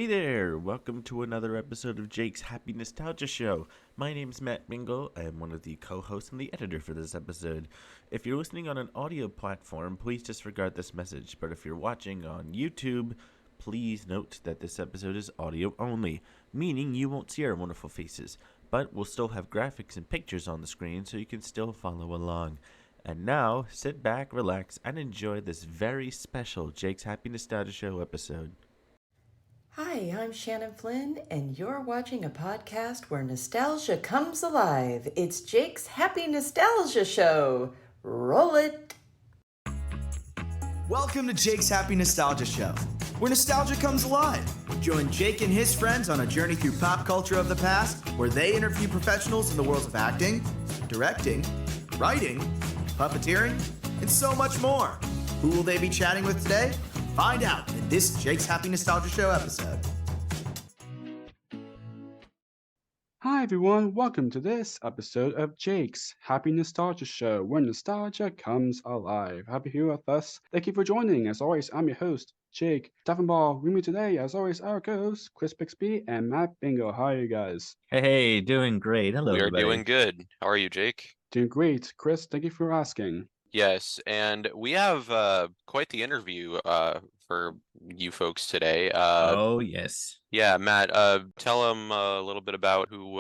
Hey there! Welcome to another episode of Jake's Happy Nostalgia Show. My name's Matt Bingle. I am one of the co-hosts and the editor for this episode. If you're listening on an audio platform, please disregard this message. But if you're watching on YouTube, please note that this episode is audio only, meaning you won't see our wonderful faces. But we'll still have graphics and pictures on the screen so you can still follow along. And now, sit back, relax, and enjoy this very special Jake's Happy Nostalgia Show episode. Hi, I'm Shannon Flynn, and you're watching a podcast where nostalgia comes alive. It's Jake's Happy Nostalgia Show. Roll it! Welcome to Jake's Happy Nostalgia Show, where nostalgia comes alive. Join Jake and his friends on a journey through pop culture of the past, where they interview professionals in the worlds of acting, directing, writing, puppeteering, and so much more. Who will they be chatting with today? Find out in this Jake's Happy Nostalgia Show episode. Hi everyone, welcome to this episode of Jake's Happy Nostalgia Show, where nostalgia comes alive. Happy you're with us. Thank you for joining. As always, I'm your host, Jake Duffenball. With me today, as always, our co-hosts, Chris Bixby and Matt Bingo. How are you guys? Hey, doing great. Hello, We are everybody. doing good. How are you, Jake? Doing great. Chris, thank you for asking. Yes, and we have quite the interview for you folks today. Oh, yes. Yeah, Matt, tell them a little bit about who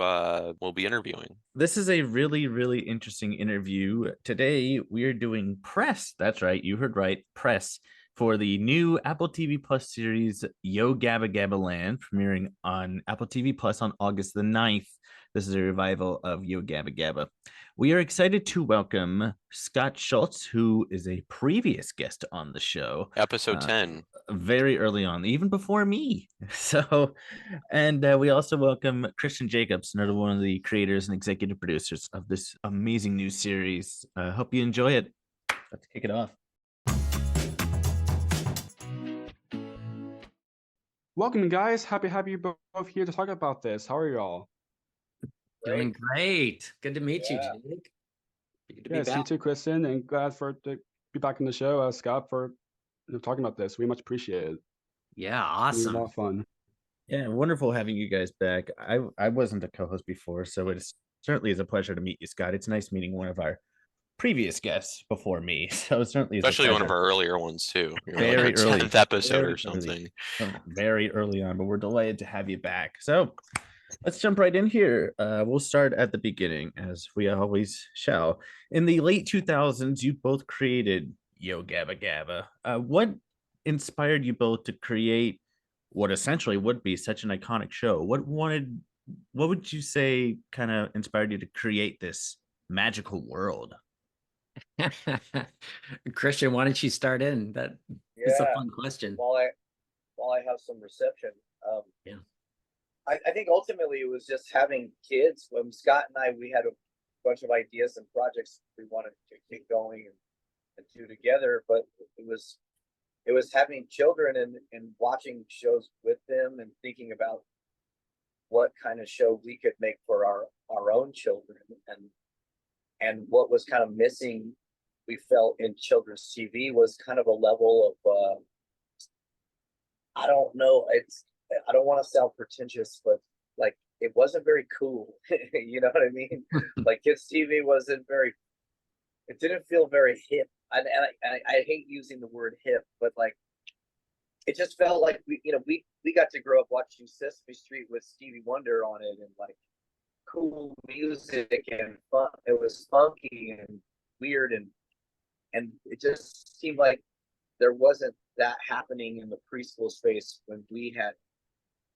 we'll be interviewing. This is a really, really interesting interview. Today, we are doing press. That's right. You heard right. Press for the new Apple TV Plus series, Yo Gabba GabbaLand, premiering on Apple TV Plus on August the 9th. This is a revival of Yo Gabba Gabba. We are excited to welcome Scott Schultz, who is a previous guest on the show. Episode 10. Very early on, even before me. So, and we also welcome Christian Jacobs, another one of the creators and executive producers of this amazing new series. Hope you enjoy it. Let's kick it off. Welcome, guys. Happy you're both here to talk about this. How are you all? Doing great. Good to meet you, Jake. Good to be Yes, you back. too, Kristen, and glad to be back in the show. Scott, for talking about this. We much appreciate it. Yeah, It was a awesome. lot of fun. Yeah, wonderful having you guys back. I wasn't a co-host before, so it certainly is a pleasure to meet you, Scott. It's nice meeting one of our previous guests before me. So it certainly is Especially a one of pleasure. our earlier ones, too. Very early. 10th episode Very or something. Very early on, but we're delighted to have you back. So let's jump right in here. We'll start at the beginning, as we always shall. In the late 2000s, you both created Yo Gabba Gabba. What inspired you both to create what essentially would be such an iconic show? What would you say kind of inspired you to create this magical world? Christian, why don't you start in? That's a fun question. While I have some reception, Yeah. I think ultimately it was just having kids. When Scott and I, we had a bunch of ideas and projects we wanted to get going and do together, but it was having children and watching shows with them and thinking about what kind of show we could make for our own children and what was kind of missing, we felt, in children's TV was kind of a level of I don't know, I don't want to sound pretentious, but like it wasn't very cool. You know what I mean? Like kids TV it didn't feel very hip. And I hate using the word hip, but like it just felt like we got to grow up watching Sesame Street with Stevie Wonder on it and like cool music and fun. It was funky and weird and it just seemed like there wasn't that happening in the preschool space when we had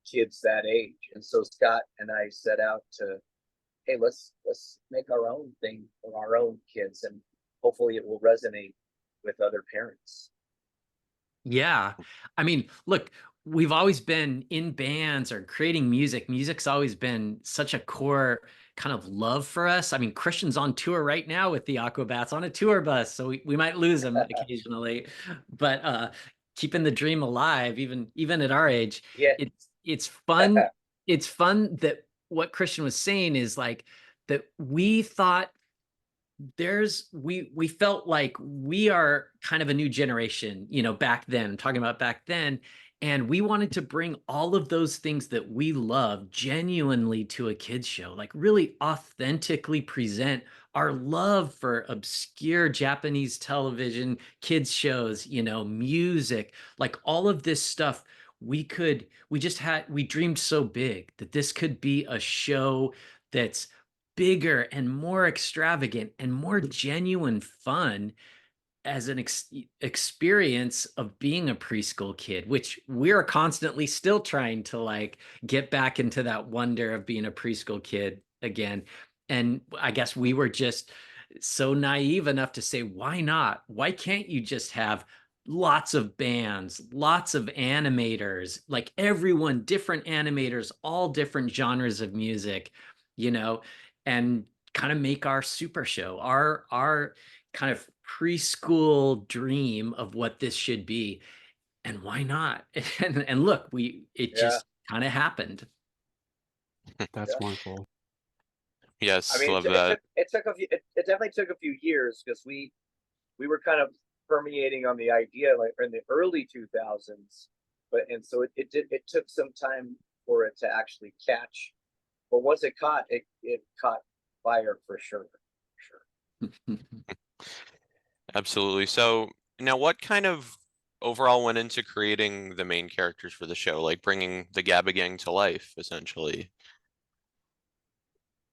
kids that age. And so Scott and I set out to, hey, let's make our own thing for our own kids, and hopefully it will resonate with other parents. Yeah. I mean, look, we've always been in bands or creating music. Music's always been such a core kind of love for us. I mean, Christian's on tour right now with the Aquabats on a tour bus, so we might lose him occasionally, but keeping the dream alive, even at our age. Yeah. It's fun. It's fun that what Christian was saying is like that we thought we felt like we are kind of a new generation, back then, I'm talking about back then. And we wanted to bring all of those things that we love genuinely to a kids show, like really authentically present our love for obscure Japanese television, kids shows, music, like all of this stuff. We dreamed so big that this could be a show that's bigger and more extravagant and more genuine fun as an experience of being a preschool kid, which we're constantly still trying to like get back into that wonder of being a preschool kid again. And I guess we were just so naive enough to say, why not? Why can't you just have lots of bands, lots of animators, like everyone, different animators, all different genres of music, and kind of make our super show, our kind of preschool dream of what this should be. And why not? And look, it Yeah, just kind of happened. That's yeah. wonderful. I Yes, mean, love that. it took a few. It definitely took a few years because we were kind of permeating on the idea like in the early 2000s, so it took some time for it to actually catch. But once it caught fire for sure. For sure. Absolutely. So now what kind of overall went into creating the main characters for the show, like bringing the Gabba gang to life, essentially?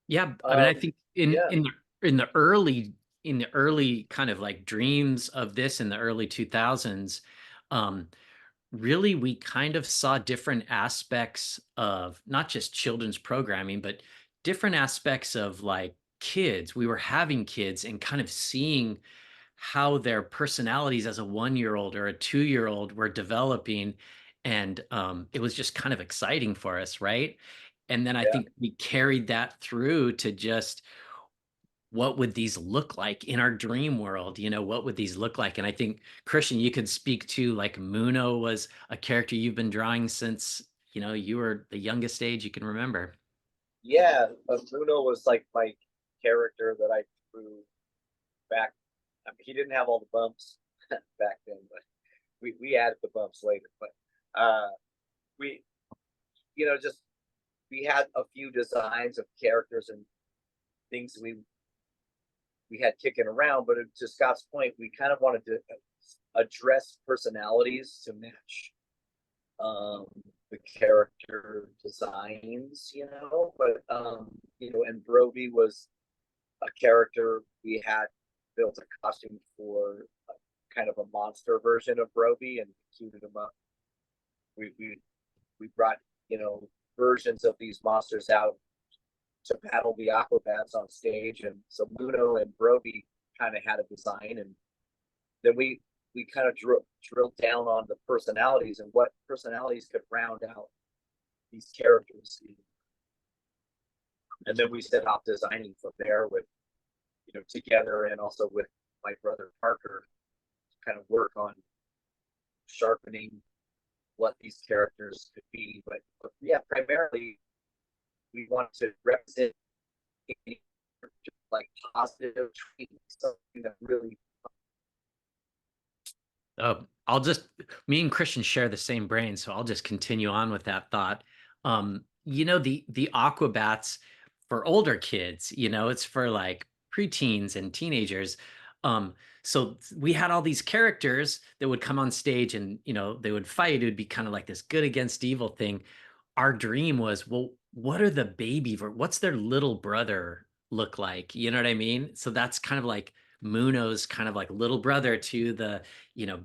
Yeah, I mean, I think in Yeah, in the in the early in the early kind of like dreams of this in the early 2000s, um, really we kind of saw different aspects of not just children's programming, but different aspects of like kids. We were having kids and kind of seeing how their personalities as a 1-year-old or a 2-year-old were developing. And it was just kind of exciting for us, right? And then I yeah. think we carried that through to just what would these look like in our dream world? What would these look like? And I think, Christian, you could speak to like Muno was a character you've been drawing since, you were the youngest age you can remember. Yeah, Bruno was like my character that I drew back. I mean, he didn't have all the bumps back then, but we added the bumps later. But we, just we had a few designs of characters and things we had kicking around. But to Scott's point, we kind of wanted to address personalities to match the character designs, and Broby was a character we had built a costume for, kind of a monster version of Broby and cued him up. We brought versions of these monsters out to battle the Aquabats on stage, and so Muno and Broby kind of had a design, and then we kind of drilled down on the personalities and what personalities could round out these characters, and then we set off designing from there with together, and also with my brother Parker to kind of work on sharpening what these characters could be. But yeah, primarily we want to represent like positive traits, something that really Me and Christian share the same brain, so I'll just continue on with that thought. The Aquabats for older kids, it's for like preteens and teenagers. So we had all these characters that would come on stage and, they would fight. It would be kind of like this good against evil thing. Our dream was, well, what are what's their little brother look like? You know what I mean? So that's kind of like Muno's kind of like little brother to the,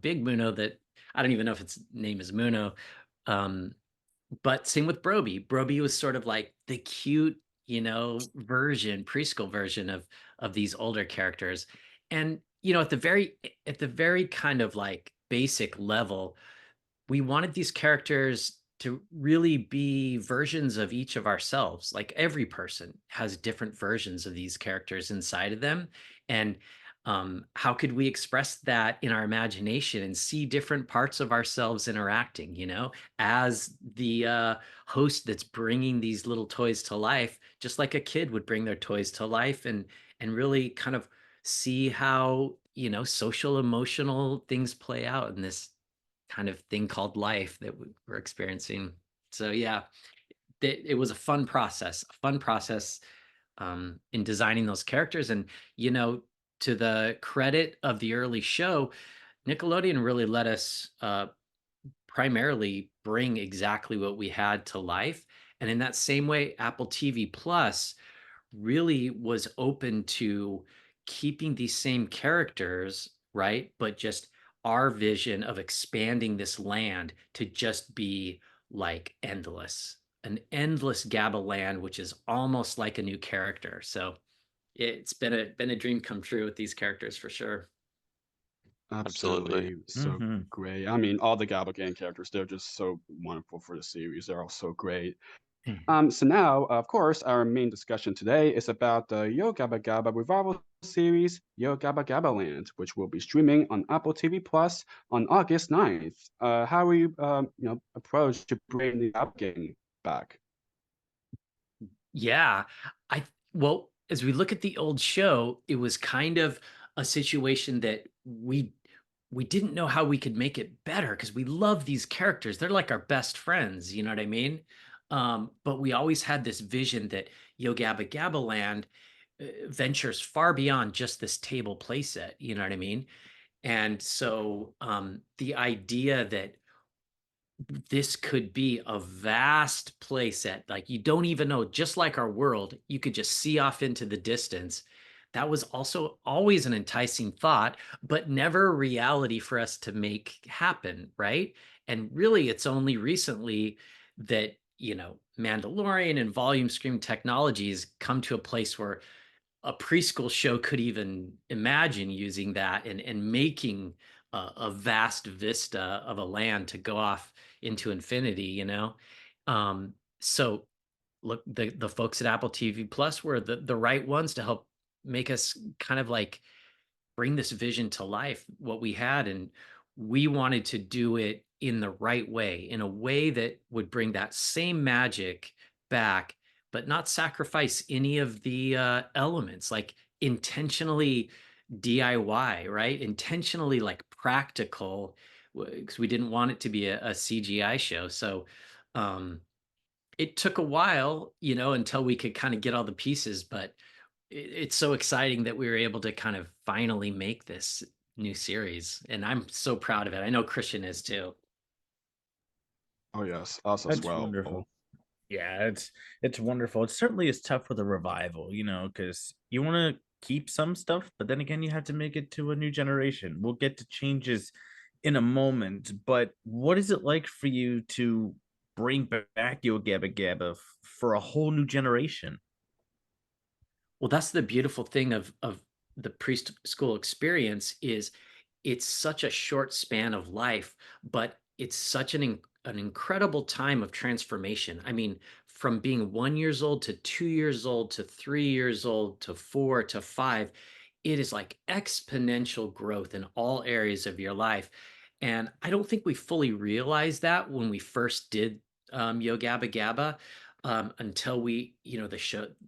big Muno that I don't even know if its name is Muno. But same with Broby. Broby was sort of like the cute, preschool version of these older characters. And, at the very kind of like basic level, we wanted these characters to really be versions of each of ourselves. Like every person has different versions of these characters inside of them. And how could we express that in our imagination and see different parts of ourselves interacting, as the host that's bringing these little toys to life, just like a kid would bring their toys to life, and really kind of see how, social emotional things play out in this kind of thing called life that we're experiencing. So yeah, it was a fun process in designing those characters. And to the credit of the early show, Nickelodeon really let us primarily bring exactly what we had to life. And in that same way, Apple TV Plus really was open to keeping these same characters, right? But just our vision of expanding this land to just be like endless, an endless GabbaLand, which is almost like a new character. So it's been a dream come true with these characters for sure. Absolutely. Absolutely, so Mm-hmm. great. I mean, all the Gabba Gang characters, they're just so wonderful for the series. They're all so great. So now, of course, our main discussion today is about the Yo Gabba Gabba revival series, Yo Gabba GabbaLand, which will be streaming on Apple TV Plus on August 9th. How will you, approach to bring the Gabba Gang back? Yeah. I well, as we look at the old show, it was kind of a situation that we didn't know how we could make it better because we love these characters. They're like our best friends, you know what I mean? But we always had this vision that Yo Gabba GabbaLand ventures far beyond just this table playset, you know what I mean? And so the idea that this could be a vast playset. Like you don't even know, just like our world, you could just see off into the distance. That was also always an enticing thought, but never a reality for us to make happen, right? And really, it's only recently that, Mandalorian and volume stream technologies come to a place where a preschool show could even imagine using that and making a vast vista of a land to go off into infinity. So look, the folks at Apple TV Plus were the right ones to help make us kind of like bring this vision to life, what we had. And we wanted to do it in the right way, in a way that would bring that same magic back, but not sacrifice any of the elements, like intentionally DIY, right? Intentionally like practical, because we didn't want it to be a CGI show. So um, it took a while, until we could kind of get all the pieces, but it's so exciting that we were able to kind of finally make this new series. And I'm so proud of it. I know Christian is too. Oh yes, us as That's well. wonderful. Yeah, it's wonderful. It certainly is tough with a revival, because you want to keep some stuff, but then again, you have to make it to a new generation. We'll get to changes in a moment, but what is it like for you to bring back Yo Gabba Gabba for a whole new generation? Well, that's the beautiful thing of the preschool experience is it's such a short span of life, but it's such an incredible time of transformation. I mean, from being 1 years old to 2 years old to 3 years old to 4 to 5, it is like exponential growth in all areas of your life. And I don't think we fully realized that when we first did Yo Gabba Gabba, until the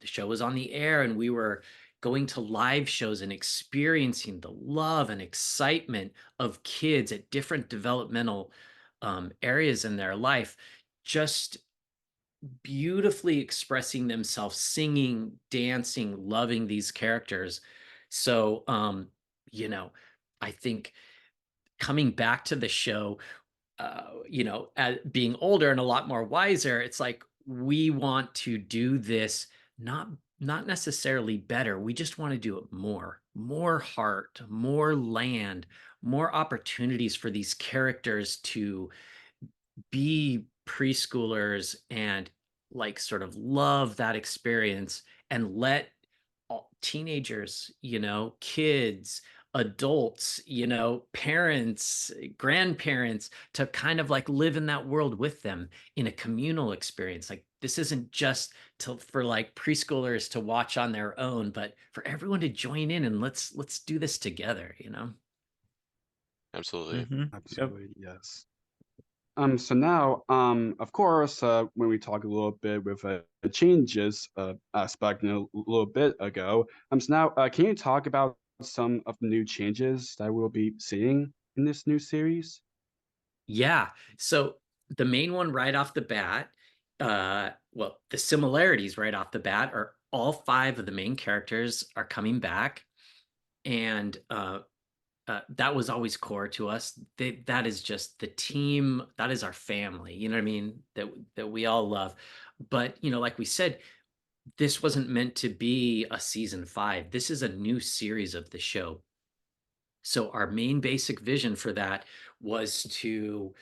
show was on the air and we were going to live shows and experiencing the love and excitement of kids at different developmental areas in their life, just beautifully expressing themselves, singing, dancing, loving these characters. So, I think coming back to the show, being older and a lot more wiser, it's like we want to do this not necessarily better. We just want to do it more heart, more land, more opportunities for these characters to be preschoolers and like sort of love that experience and let teenagers, kids, adults, parents, grandparents to kind of like live in that world with them in a communal experience. Like this isn't just for like preschoolers to watch on their own, but for everyone to join in and let's do this together. Absolutely. Mm-hmm. Yep. Absolutely, yes. So now, of course, when we talk a little bit with the changes aspect a little bit ago, so now, can you talk about some of the new changes that we'll be seeing in this new series? Yeah. So the main one right off the bat, well, the similarities right off the bat are all five of the main characters are coming back. And that was always core to us. That is just the team. That is our family. You know what I mean? That we all love. But like we said, this wasn't meant to be a season 5. This is a new series of the show. So our main basic vision for that was to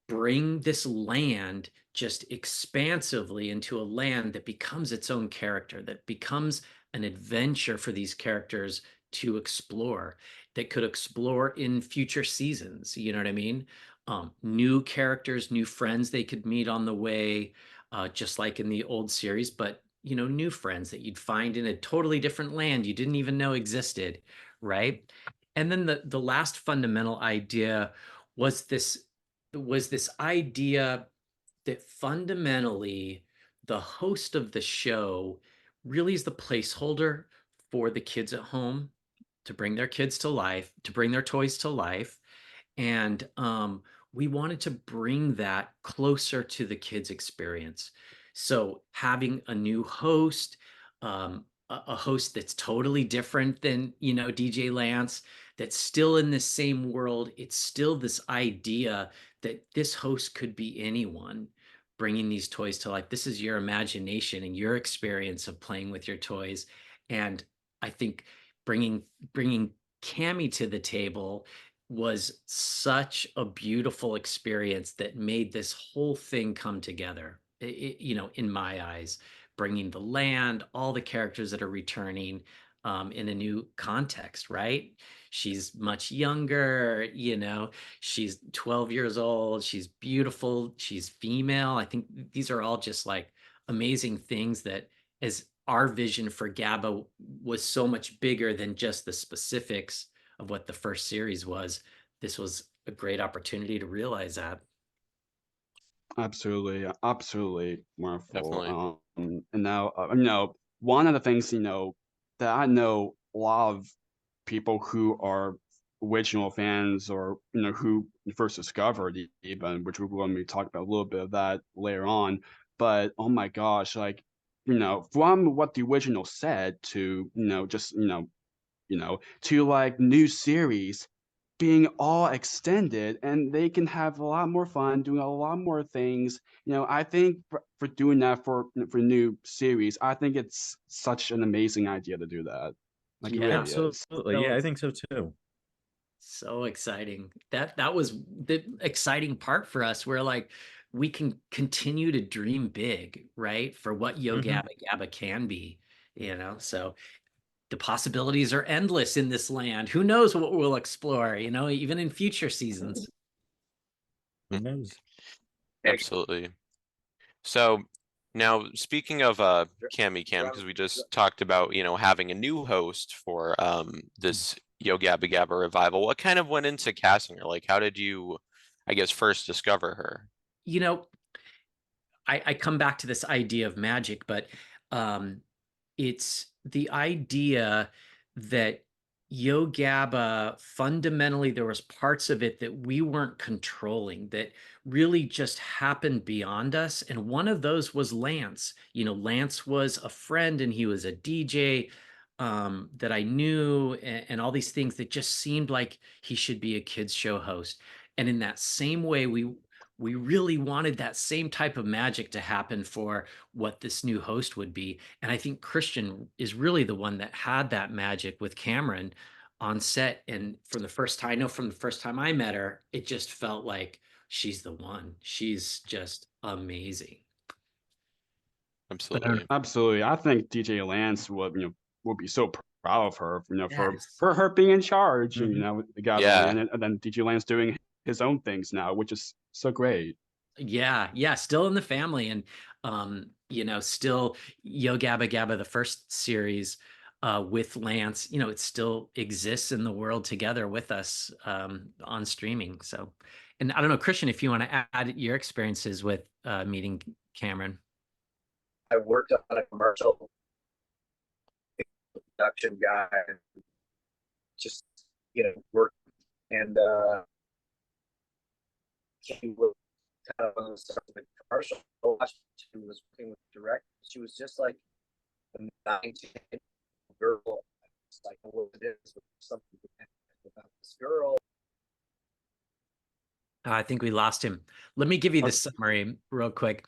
bring this land just expansively into a land that becomes its own character, that becomes an adventure for these characters to explore, that could explore in future seasons. You know what I mean? New characters, new friends they could meet on the way, just like in the old series, but new friends that you'd find in a totally different land you didn't even know existed, right? And then the last fundamental idea was this idea that fundamentally the host of the show really is the placeholder for the kids at home to bring their kids to life, to bring their toys to life. And we wanted to bring that closer to the kids' experience. So having a new host, a host that's totally different than, DJ Lance, that's still in the same world. It's still this idea that this host could be anyone bringing these toys to life. This is your imagination and your experience of playing with your toys. And I think bringing Kammy to the table was such a beautiful experience that made this whole thing come together. In my eyes, bringing the land, all the characters that are returning in a new context, right? She's much younger, she's 12 years old, she's beautiful, she's female. I think these are all just like amazing things that, as our vision for Gabba was so much bigger than just the specifics of what the first series was. This was a great opportunity to realize that. Absolutely, absolutely Definitely. wonderful. And now, one of the things that I know a lot of people who are original fans, or who first discovered even, which we're going to be talking about a little bit of that later on. But oh my gosh, like from what the original said to just to like new series being all extended, and they can have a lot more fun doing a lot more things. I think for doing that for new series, I think it's such an amazing idea to do that. Like it Yeah. really is. Absolutely. Yeah, So I think so too. so exciting. That was the exciting part for us. Where like we can continue to dream big, right? For what Yo Hmm. Gabba Gabba can be, So the possibilities are endless in this land. Who knows what we'll explore, even in future seasons. Who knows? Absolutely. So now speaking of Kammy Kam, because we just talked about, having a new host for this Yo Gabba Gabba revival, what kind of went into casting her? Like, how did you, I guess, first discover her? You know, I come back to this idea of magic, but it's the idea that Yo Gabba, fundamentally, there was parts of it that we weren't controlling, that really just happened beyond us. And one of those was Lance. Lance was a friend and he was a DJ that I knew, and all these things that just seemed like he should be a kids show host. And in that same way, we really wanted that same type of magic to happen for what this new host would be. And I think Christian is really the one that had that magic with Cameron on set. And from the first time, I know from the first time I met her, it just felt like she's the one. She's just amazing. Absolutely. Absolutely, I think DJ Lance would be so proud of her, Yes. for her being in charge, Hmm. with the Gabaland, Yeah, and then DJ Lance doing his own things now, which is so great. Yeah, yeah, still in the family. And still Yo Gabba Gabba, the first series with Lance, it still exists in the world together with us on streaming. So, and I don't know, Christian, if you want to add your experiences with meeting Cameron. I worked on a commercial production guy, just work, and He was kind of on the start of the commercial. She was working with the director. She was just like a 19 girl. It's like what it is, something about this girl. I think we lost him. Let me give you the summary real quick.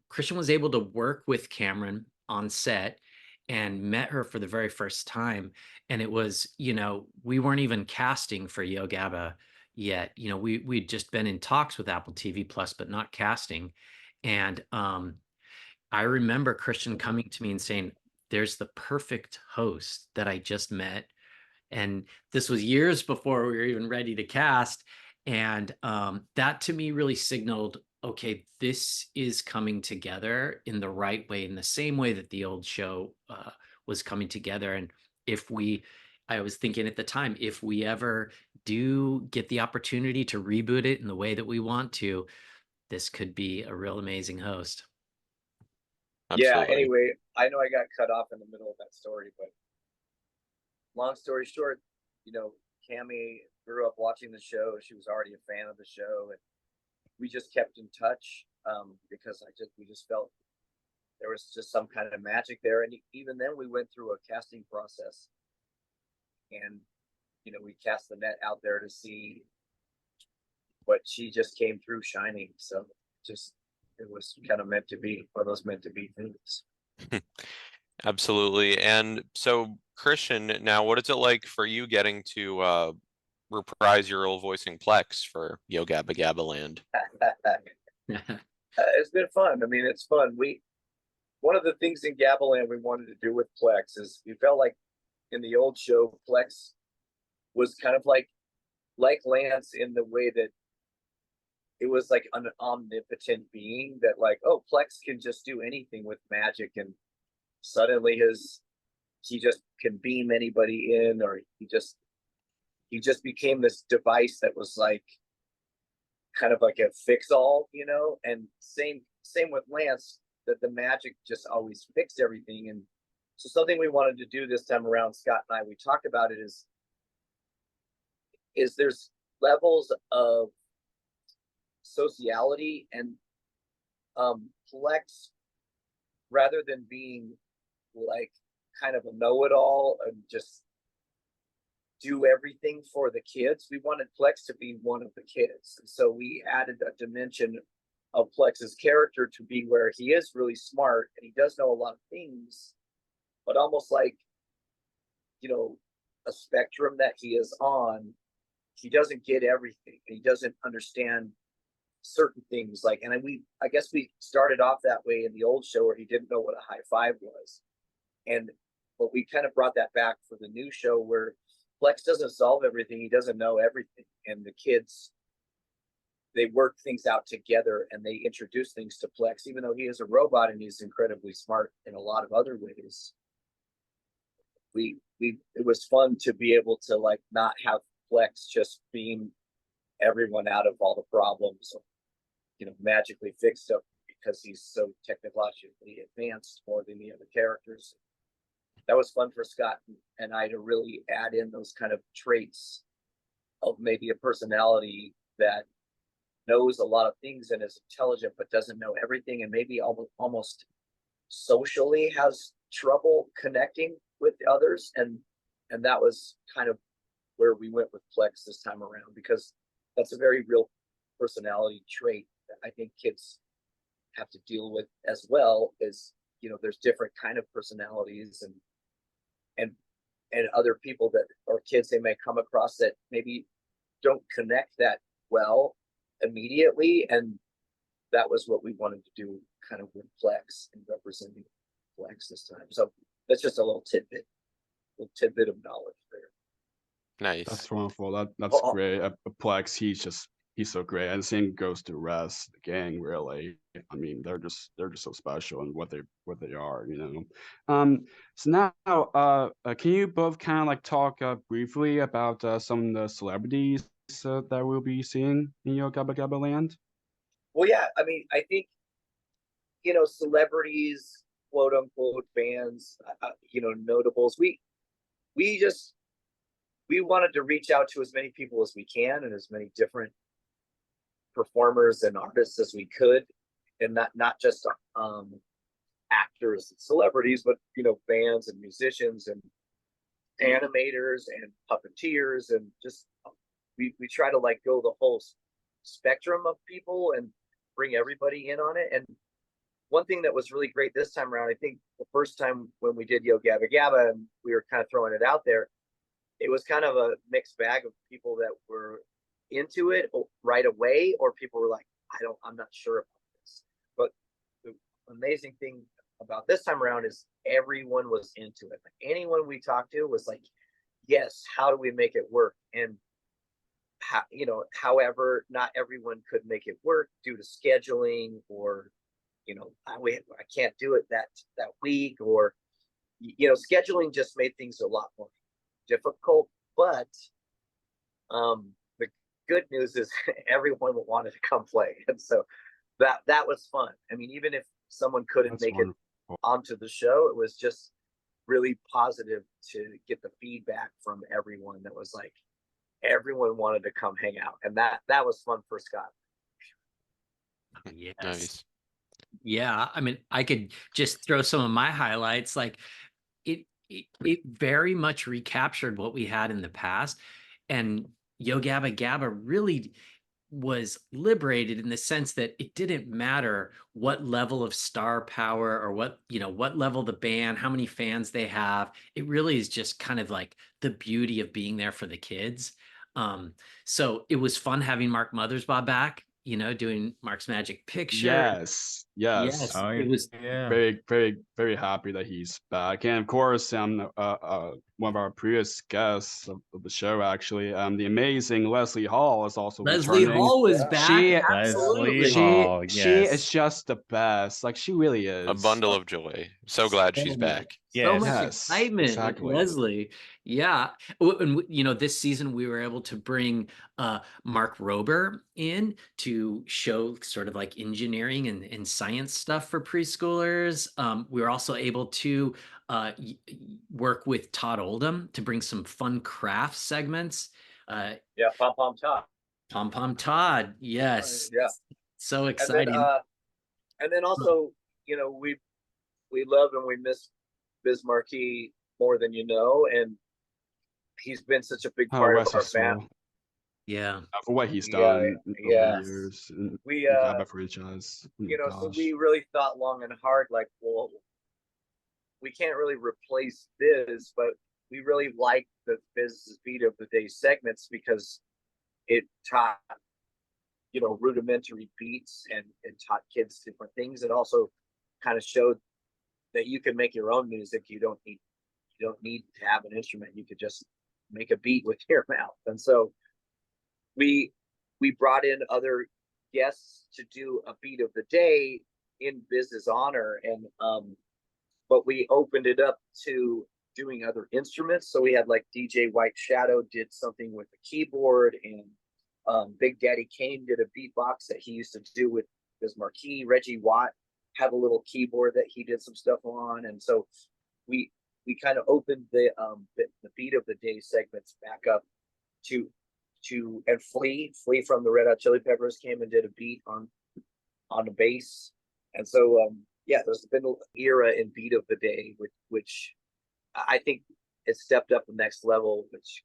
Christian was able to work with Cameron on set and met her for the very first time. And it was, we weren't even casting for Yo Gabba yet. We'd just been in talks with Apple TV Plus, but not casting. And I remember Christian coming to me and saying, there's the perfect host that I just met. And this was years before we were even ready to cast. And that to me really signaled, okay, this is coming together in the right way, in the same way that the old show was coming together. And I was thinking at the time, if we ever do get the opportunity to reboot it in the way that we want to, this could be a real amazing host. Absolutely. Yeah, anyway, I know I got cut off in the middle of that story, but long story short, Kammy grew up watching the show. She was already a fan of the show, and we just kept in touch because we just felt there was just some kind of magic there. And even then, we went through a casting process, and we cast the net out there to see what she just came through shining. So it was kind of meant to be, one of those meant to be things. Absolutely. And so, Christian, now what is it like for you getting to reprise your role voicing Plex for Yo Gabba GabbaLand? It's been fun. I mean, it's fun. One of the things in GabbaLand we wanted to do with Plex is we felt like in the old show, Plex was kind of like Lance in the way that it was like an omnipotent being that like, oh, Plex can just do anything with magic, and suddenly he just can beam anybody in, or he just became this device that was like kind of like a fix-all, and same with Lance, that the magic just always fixed everything. And so something we wanted to do this time around, Scott and I, we talked about it, is there's levels of sociality, and Plex, rather than being like kind of a know-it-all and just do everything for the kids, we wanted Plex to be one of the kids. And so we added a dimension of Plex's character to be where he is really smart and he does know a lot of things, but almost like a spectrum that he is on. He doesn't get everything, and he doesn't understand certain things. Like, and I guess we started off that way in the old show where he didn't know what a high five was, but we kind of brought that back for the new show where Plex doesn't solve everything, he doesn't know everything, and the kids, they work things out together and they introduce things to Plex, even though he is a robot and he's incredibly smart in a lot of other ways. It was fun to be able to like not have Plex just beam everyone out of all the problems, magically fix stuff, because he's so technologically advanced more than the other characters. That was fun for Scott and I to really add in those kind of traits of maybe a personality that knows a lot of things and is intelligent but doesn't know everything, and maybe almost socially has trouble connecting with others. And that was kind of where we went with Plex this time around, because that's a very real personality trait that I think kids have to deal with as well. Is there's different kind of personalities and other people that, or kids they may come across that maybe don't connect that well immediately, and that was what we wanted to do kind of with Plex and representing Plex this time. So that's just a little tidbit of knowledge there. Nice. That's wonderful. That's great. Plex, he's so great, and the same goes to rest the gang. Really, I mean, they're just so special in what they are. So now, can you both kind of like talk briefly about some of the celebrities that we'll be seeing in Yo Gabba GabbaLand? Well, yeah, I mean, I think celebrities, quote unquote, fans, notables. We wanted to reach out to as many people as we can, and as many different performers and artists as we could, and not just actors and celebrities, but bands and musicians and animators and puppeteers, and just we try to like go the whole spectrum of people and bring everybody in on it. And one thing that was really great this time around, I think the first time when we did Yo Gabba Gabba and we were kind of throwing it out there, it was kind of a mixed bag of people that were into it right away, or people were like, I'm not sure about this. But the amazing thing about this time around is everyone was into it. Like anyone we talked to was like, yes, how do we make it work? And however, not everyone could make it work due to scheduling, or I can't do it that week, or scheduling just made things a lot more difficult. But the good news is everyone wanted to come play, and so that was fun. I mean, even if someone couldn't make it onto the show, it was just really positive to get the feedback from everyone that was like, everyone wanted to come hang out, and that was fun for Scott. Yes. Nice. Yeah, I mean, I could just throw some of my highlights. Like it very much recaptured what we had in the past, and Yo Gabba Gabba really was liberated in the sense that it didn't matter what level of star power or what level the band, how many fans they have. It really is just kind of like the beauty of being there for the kids. So it was fun having Mark Mothersbaugh back, doing Mark's Magic Picture. Yes. Oh, It was yeah. Very, very, very happy that he's back. And of course, one of our previous guests of the show, actually, the amazing Leslie Hall is also Leslie returning. Hall was Yeah. back. She- Absolutely. Leslie Hall, She is yes. just the best. Like, she really is. A bundle of joy. So glad she's back. So much Yes, excitement exactly. with Leslie. Yeah. And this season we were able to bring Mark Rober in to show sort of like engineering and science stuff for preschoolers. We were also able to work with Todd Oldham to bring some fun craft segments. Yeah, Pom Pom Todd. Pom Pom Todd. Yes. Yeah. So And exciting. then also, we love and we miss Biz Marquis more than you know, and he's been such a big part of our family. Yeah. For what he's Yeah, done over yeah. the years in We the Gabba franchise. Oh my so gosh. we really thought long and hard, like, well, we can't really replace Biz, but we really like the Biz's beat of the day segments because it taught rudimentary beats and taught kids different things. It also kind of showed that you can make your own music. You don't need to have an instrument. You could just make a beat with your mouth. And so we brought in other guests to do a beat of the day in Biz's honor, and but we opened it up to doing other instruments. So we had like DJ White Shadow did something with the keyboard, and Big Daddy Kane did a beatbox that he used to do with Biz Marquis. Reggie Watt had a little keyboard that he did some stuff on, and so we kind of opened the beat of the day segments back up to and Flea from the Red Hot Chili Peppers came and did a beat on the bass, and so there's been an era in beat of the day which I think it stepped up the next level, which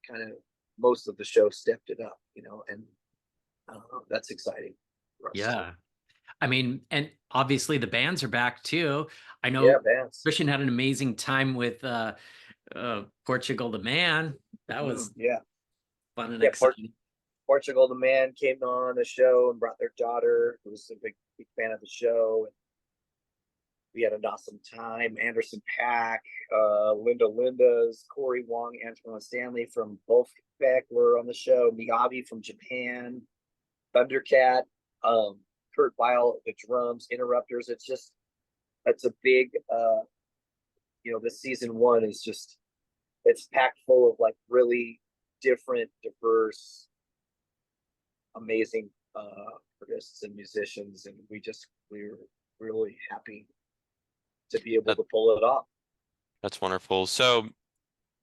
kind of most of the show stepped it up, and I don't know, that's exciting for us. Yeah. I mean, and obviously the bands are back too. I know Yeah, bands. Christian had an amazing time with Portugal the Man. That was fun and exciting. Portugal the Man came on the show and brought their daughter, who was a big fan of the show. And we had an awesome time. Anderson Paak, Linda's, Corey Wong, Antoine Stanley from both Quebec were on the show. Miyabi from Japan, Thundercat, Kurt Weil, the drums, Interrupters. It's a big, this season one is just, it's packed full of like really different, diverse, amazing artists and musicians, and we're really happy to be able to pull it off. That's wonderful. So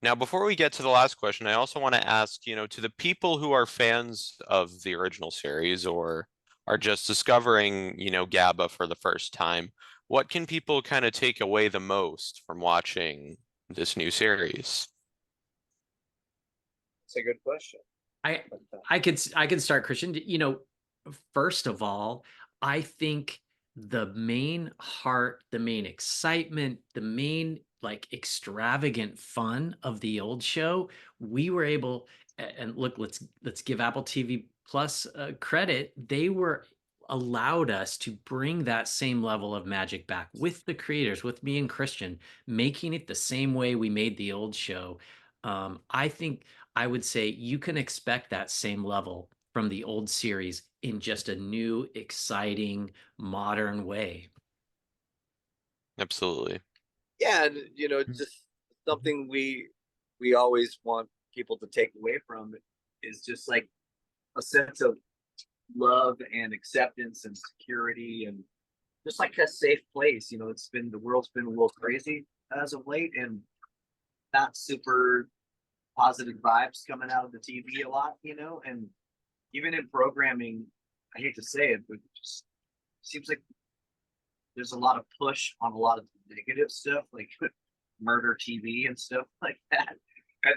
Now, before we get to the last question, I also want to ask, you know, to the people who are fans of the original series or are just discovering, you know, Gabba for the first time, what can people kind of take away the most from watching this new series? It's a good question. I could start, Christian. You know, first of all, I think the main heart, the main excitement, the main like extravagant fun of the old show, we were able, and look, let's give Apple TV Plus credit. They were allowed us to bring that same level of magic back with the creators, with me and Christian, making it the same way we made the old show. I think I would say you can expect that same level from the old series in just a new, exciting, modern way. Absolutely. Yeah, and you know, just something we always want people to take away from it is just like a sense of love and acceptance and security and just like a safe place. You know, the world's been a little crazy as of late and not super positive vibes coming out of the TV a lot, you know, and even in programming, I hate to say it, but it just seems like there's a lot of push on a lot of negative stuff, like murder TV and stuff like that. And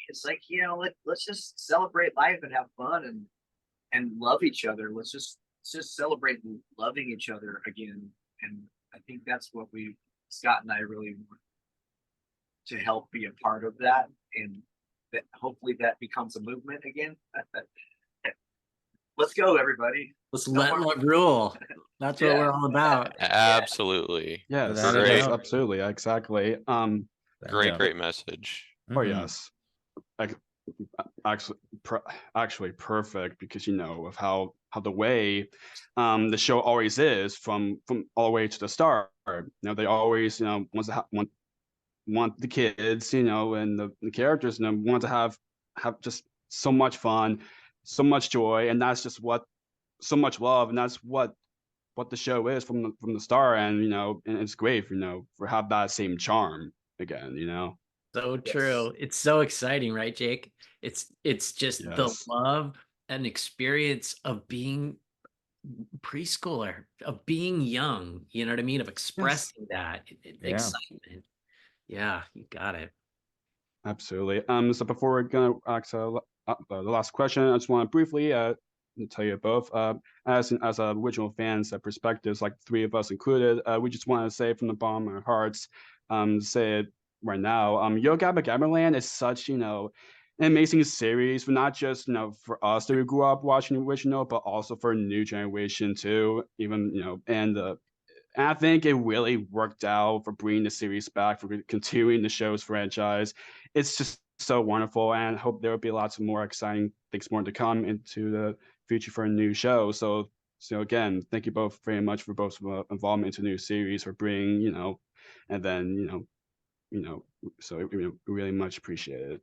it's like, you know, let's just celebrate life and have fun and love each other. Let's just celebrate loving each other again. And I think that's what Scott and I really want to help be a part of that, and that hopefully that becomes a movement again. Let's go, everybody. Let's let love rule. That's what we're all about. Absolutely. Yes, Without a yes, doubt. absolutely, exactly. Great message. Oh yes, Ac- actually perfect, because you know of how the way the show always is from all the way to the start. You know, they always, you know, want the kids, you know, and the characters, you know, want to have just so much fun, so much joy, and that's just what, so much love, and that's what the show is from the start. And you know, and it's great, you know, for have that same charm again, you know. So true. It's so exciting, right, Jake? It's just the Yes. love and experience of being preschooler, of being young, you know what I mean? Of expressing that Yeah. excitement. Yeah, you got it. Absolutely. So before we're gonna ask the last question, I just want to briefly tell you both, as original fans, perspectives, like three of us included, we just want to say from the bottom of our hearts, say it right now. Yo Gabba GabbaLand is such, you know, an amazing series, for not just, you know, for us that we grew up watching the original, but also for a new generation too. Even, you know, and I think it really worked out for bringing the series back, for continuing the show's franchise. It's just so wonderful, and I hope there will be lots of more exciting things more to come into the future for a new show. So again, thank you both very much for both involvement into the new series, for bringing, you know, and then so we really much appreciate it.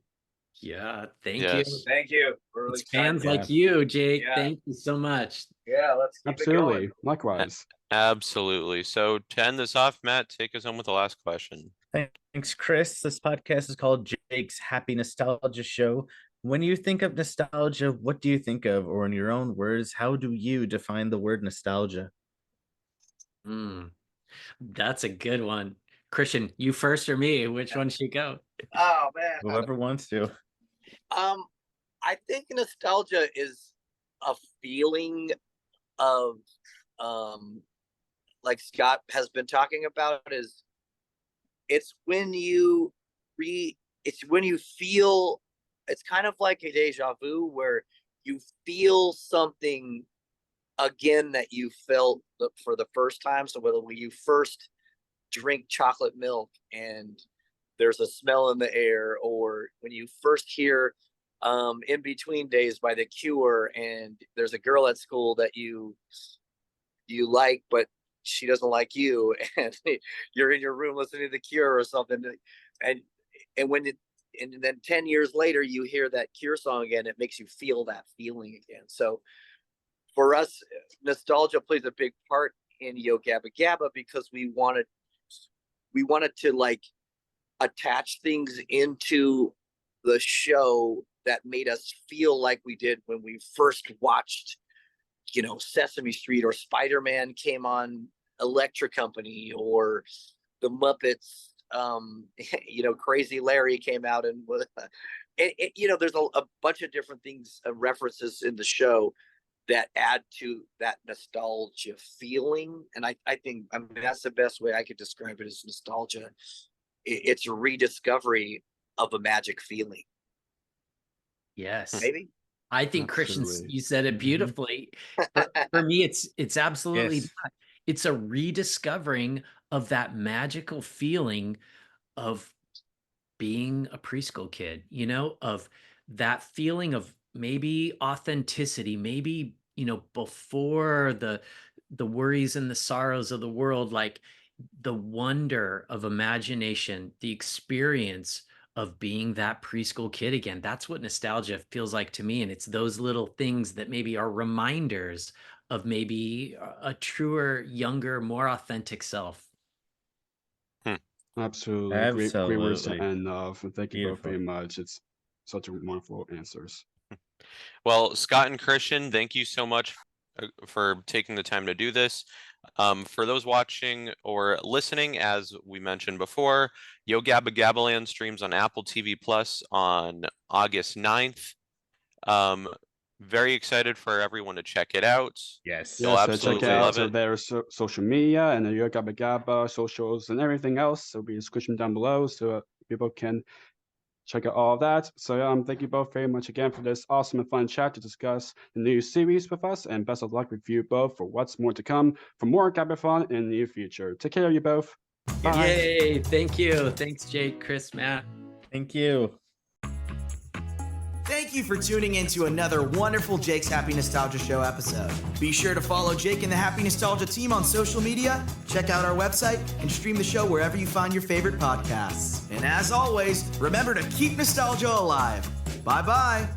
Yeah, thank you. Yes. Thank you. We're really It's fans excited. like you, Jake. Yeah. Thank you so much. Yeah, let's keep it Absolutely, going. likewise. Absolutely. So to end this off, Matt, take us home with the last question. Thanks, Chris. This podcast is called Jake's Happy Nostalgia Show. When you think of nostalgia, what do you think of? Or in your own words, how do you define the word nostalgia? That's a good one. Christian, you first or me? Which one should go? Oh man. Whoever wants to. I think nostalgia is a feeling of like Scott has been talking about, is it's when you feel, it's kind of like a deja vu, where you feel something again that you felt for the first time. So whether when you first drink chocolate milk and there's a smell in the air, or when you first hear In Between Days by The Cure and there's a girl at school that you like, but she doesn't like you, and you're in your room listening to The Cure or something, and then 10 years later you hear that Cure song again, it makes you feel that feeling again. So for us, nostalgia plays a big part in Yo Gabba Gabba, because we wanted to like attach things into the show that made us feel like we did when we first watched, Sesame Street, or Spider-Man came on Electric Company, or the Muppets, Crazy Larry came out, and there's a bunch of different things, references in the show that add to that nostalgia feeling. And I think, that's the best way I could describe it, as nostalgia. It's a rediscovery of a magic feeling. Yes. Maybe. I think Christian, Absolutely. you said it beautifully. For me, it's absolutely Yes. that. It's a rediscovering of that magical feeling of being a preschool kid, of that feeling of maybe authenticity, maybe, before the worries and the sorrows of the world, like the wonder of imagination, the experience of being that preschool kid again. That's what nostalgia feels like to me. And it's those little things that maybe are reminders of maybe a truer, younger, more authentic self. Absolutely. Great words to Absolutely. end off. And thank you both Beautiful. very much. It's such a wonderful answers. Well, Scott and Christian, thank you so much for taking the time to do this. For those watching or listening, as we mentioned before, Yo Gabba GabbaLand streams on Apple TV Plus on August 9th. Very excited for everyone to check it out. Yes. You'll Yeah, so check absolutely out love it. their social media and the Yo Gabba Gabba socials and everything else. There'll be a description down below so people can check out all of that. So thank you both very much again for this awesome and fun chat to discuss the new series with us, and best of luck with you both for what's more to come for more Gabba fun in the near future. Take care of you both. Bye. Yay. Thank you. Thanks, Jake, Chris, Matt. Thank you. Thank you for tuning in to another wonderful Jake's Happy Nostalgia Show episode. Be sure to follow Jake and the Happy Nostalgia team on social media, check out our website, and stream the show wherever you find your favorite podcasts. And as always, remember to keep nostalgia alive. Bye-bye.